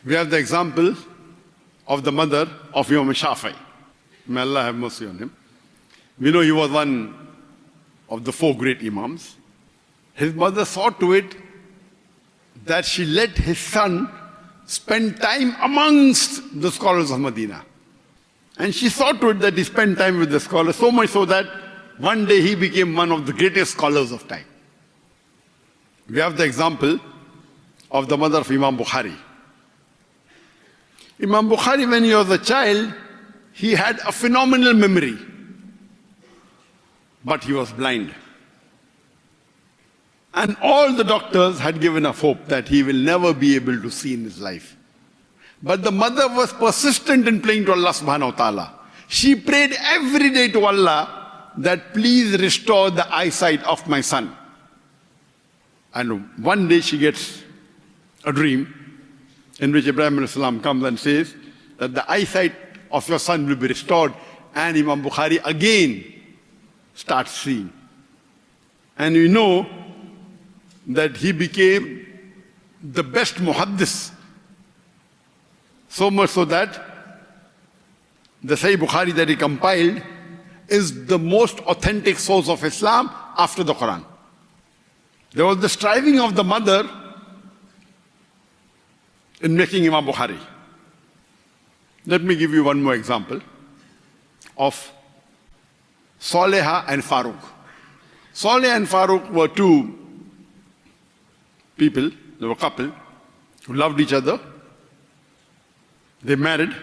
We have the example of the mother of Imam Shafi'i. May Allah have mercy on him. We know he was one of the 4 great Imams. His mother saw to it that she let his son spend time amongst the scholars of Medina. And she saw to it that he spent time with the scholars, so much so that one day he became one of the greatest scholars of time. We have the example of the mother of Imam Bukhari. Imam Bukhari, when he was a child, he had a phenomenal memory, but he was blind. And all the doctors had given up hope that he will never be able to see in his life. But the mother was persistent in praying to Allah subhanahu wa ta'ala. She prayed every day to Allah that please restore the eyesight of my son. And one day she gets a dream in which Ibrahim alayhi salam comes and says that the eyesight of your son will be restored. And Imam Bukhari again starts seeing. And we know that he became the best muhaddis. So much so that the Sahih Bukhari that he compiled is the most authentic source of Islam after the Quran. There was the striving of the mother in making Imam Bukhari. Let me give you one more example of Saleha and Farooq. Saleh and Farooq were 2 people, they were a couple who loved each other. They married,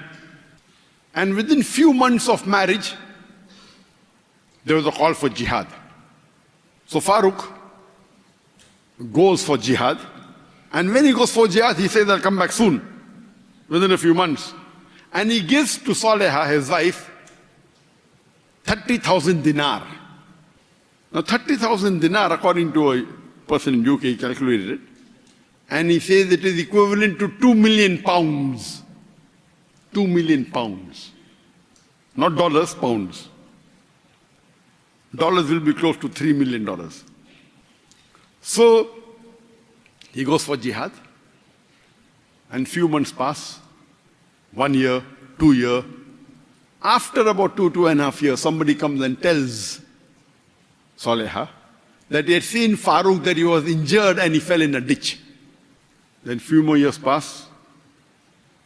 and within few months of marriage, there was a call for jihad. So Farooq goes for jihad, and when he goes for jihad, he says, I'll come back soon, within a few months. And he gives to Saleha, his wife, 30,000 dinar. Now 30,000 dinar, according to a person in UK, he calculated it, and he says it is equivalent to 2 million pounds. 2 million pounds. Not dollars, pounds. Dollars will be close to $3 million. So, he goes for jihad, and few months pass, 1 year, 2 years. After about 2.5 years, somebody comes and tells Saleha that he had seen Farooq, that he was injured and he fell in a ditch. Then few more years pass,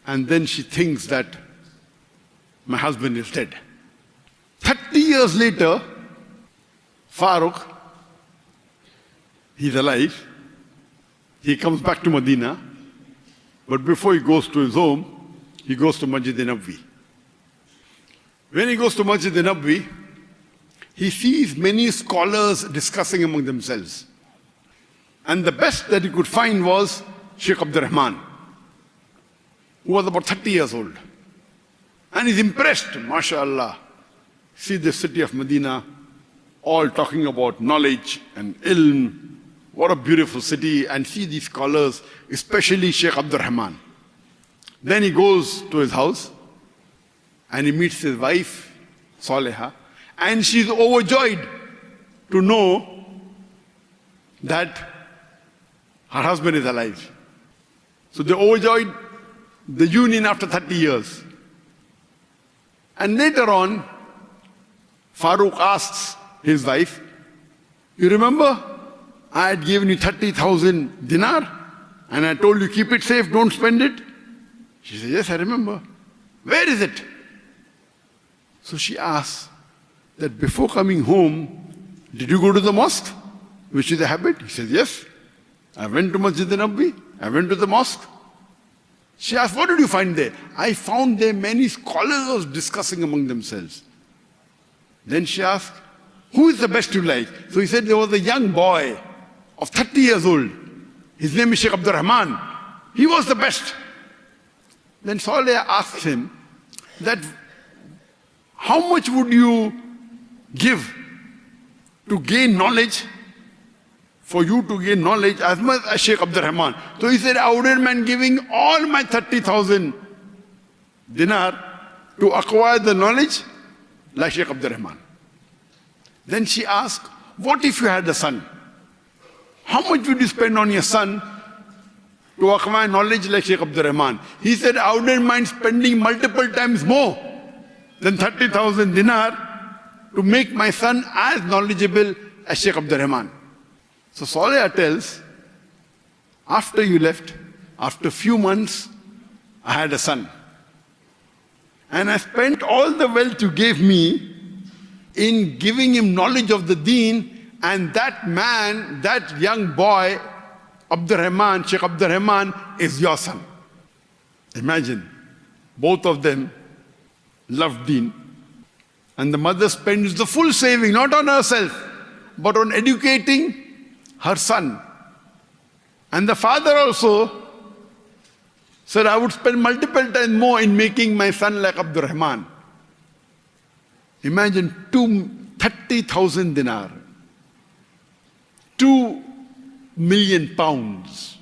and then she thinks that my husband is dead. 30 years later, Farooq, he's alive. He comes back to Medina, but before he goes to his home, he goes to Masjid Nabawi. When he goes to Masjid Nabawi, he sees many scholars discussing among themselves. And the best that he could find was Sheikh Abdurrahman, who was about 30 years old. And he's impressed, mashallah. See the city of Medina, all talking about knowledge and ilm. What a beautiful city. And see these scholars, especially Sheikh Abdurrahman. Then he goes to his house and he meets his wife, Saleha, and she's overjoyed to know that her husband is alive. So they're overjoyed the union after 30 years. And later on, Farooq asks his wife, you remember I had given you 30,000 dinar and I told you keep it safe, don't spend it? She says, yes, I remember. Where is it? So she asks that before coming home, did you go to the mosque, which is a habit? He says, yes. I went to Masjid Nabawi, I went to the mosque. She asked, what did you find there? I found there many scholars discussing among themselves. Then she asked, who is the best you like? So he said there was a young boy of 30 years old. His name is Sheikh Abdurrahman. He was the best. Then Saleh asked him that, how much would you give to gain knowledge, for you to gain knowledge as much as Sheikh Abdurrahman? So he said, I wouldn't mind giving all my 30,000 dinar to acquire the knowledge like Sheikh Abdurrahman. Then she asked, what if you had a son? How much would you spend on your son to acquire knowledge like Sheikh Abdul Rahman. He said, I wouldn't mind spending multiple times more than 30,000 dinar to make my son as knowledgeable as Sheikh Abdul Rahman. So Saleh tells, after you left, after a few months, I had a son. And I spent all the wealth you gave me in giving him knowledge of the deen, and that man, that young boy, Abdul Rahman, Sheikh Abdul Rahman, is your son. Imagine, both of them loved deen. And the mother spends the full saving, not on herself, but on educating her son. And the father also said, I would spend multiple times more in making my son like Abdul Rahman. Imagine 30,000 dinar, 2 million pounds.